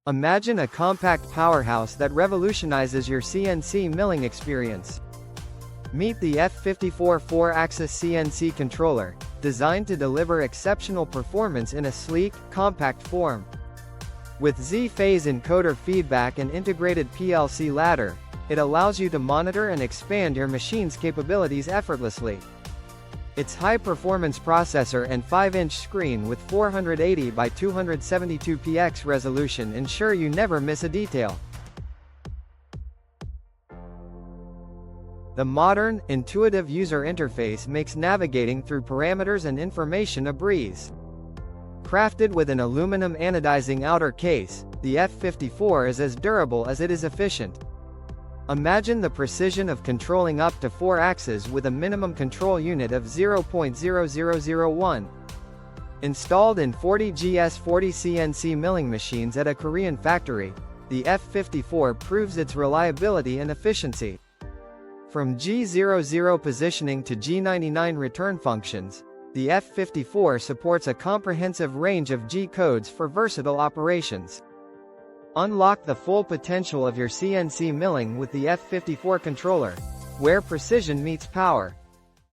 Imagine a compact powerhouse that revolutionizes your CNC milling experience. Meet the F54 4-axis CNC controller, designed to deliver exceptional performance in a sleek, compact form. With Z-phase encoder feedback and integrated PLC ladder, it allows you to monitor and expand your machine's capabilities effortlessly. Its high-performance processor and 5-inch screen with 480 by 272 px resolution ensure you never miss a detail. The modern, intuitive user interface makes navigating through parameters and information a breeze. Crafted with an aluminum anodizing outer case, the F54 is as durable as it is efficient. Imagine the precision of controlling up to 4 axes with a minimum control unit of 0.0001. Installed in 40 GS40 CNC milling machines at a Korean factory, the F54 proves its reliability and efficiency. From G00 positioning to G99 return functions, the F54 supports a comprehensive range of G codes for versatile operations. Unlock the full potential of your CNC milling with the F54 controller, where precision meets power.